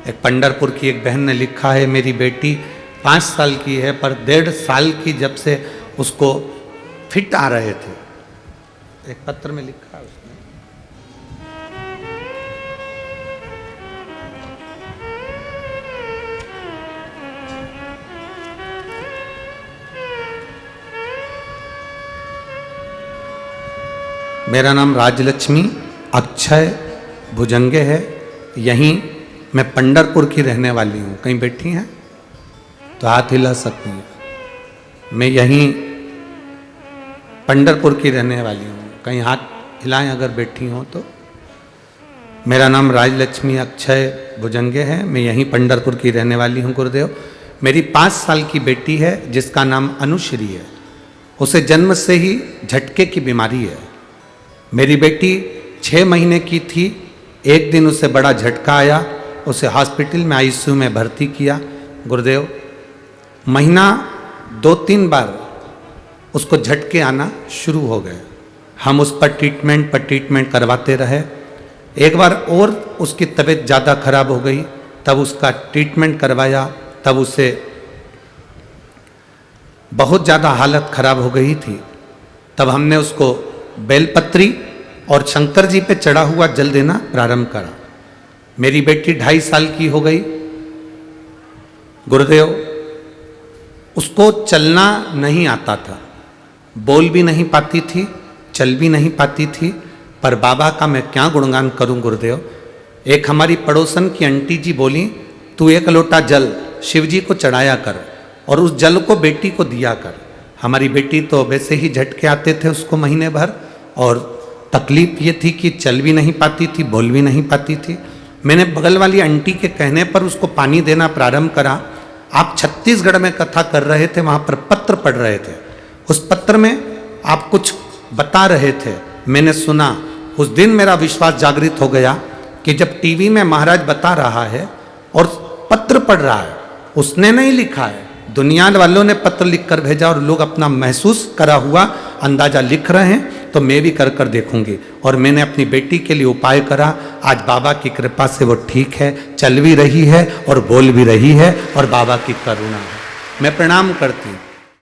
एक पंढरपुर की एक बहन ने लिखा है, मेरी बेटी 5 साल की है पर 1.5 साल की जब से उसको फिट आ रहे थे। एक पत्र में लिखा है उसने। मेरा नाम राजलक्ष्मी अक्षय भुजंगे है। यहीं मैं पंढरपुर की रहने वाली हूँ। कहीं बैठी हैं तो हाथ हिला सकती हैं। मैं यहीं पंढरपुर की रहने वाली हूँ। कहीं हाथ हिलाएं अगर बैठी हो तो। मेरा नाम राजलक्ष्मी अक्षय भुजंगे है। मैं यहीं पंढरपुर की रहने वाली हूँ गुरुदेव। मेरी 5 साल की बेटी है जिसका नाम अनुश्री है। उसे जन्म से ही झटके की बीमारी है। मेरी बेटी 6 महीने की थी। एक दिन उसे बड़ा झटका आया। उसे हॉस्पिटल में आईसीयू में भर्ती किया गुरुदेव। महीना 2-3 बार उसको झटके आना शुरू हो गए। हम उस पर ट्रीटमेंट करवाते रहे। एक बार और उसकी तबीयत ज़्यादा खराब हो गई, तब उसका ट्रीटमेंट करवाया। तब उसे बहुत ज़्यादा हालत खराब हो गई थी। तब हमने उसको बेलपत्री और शंकर जी पे चढ़ा हुआ जल देना प्रारंभ करा। मेरी बेटी 2.5 साल की हो गई गुरुदेव। उसको चलना नहीं आता था, बोल भी नहीं पाती थी, चल भी नहीं पाती थी। पर बाबा का मैं क्या गुणगान करूं गुरुदेव। एक हमारी पड़ोसन की आंटी जी बोली, तू 1 लोटा जल शिव जी को चढ़ाया कर और उस जल को बेटी को दिया कर। हमारी बेटी तो वैसे ही झटके आते थे उसको महीने भर, और तकलीफ ये थी कि चल भी नहीं पाती थी, बोल भी नहीं पाती थी। मैंने बगल वाली आंटी के कहने पर उसको पानी देना प्रारंभ करा। आप छत्तीसगढ़ में कथा कर रहे थे, वहाँ पर पत्र पढ़ रहे थे। उस पत्र में आप कुछ बता रहे थे, मैंने सुना। उस दिन मेरा विश्वास जागृत हो गया कि जब टीवी में महाराज बता रहा है और पत्र पढ़ रहा है, उसने नहीं लिखा है, दुनिया वालों ने पत्र लिख कर भेजा और लोग अपना महसूस करा हुआ अंदाजा लिख रहे हैं, तो मैं भी कर कर देखूंगी। और मैंने अपनी बेटी के लिए उपाय करा। आज बाबा की कृपा से वो ठीक है, चल भी रही है और बोल भी रही है, और बाबा की करुणा है। मैं प्रणाम करती हूँ।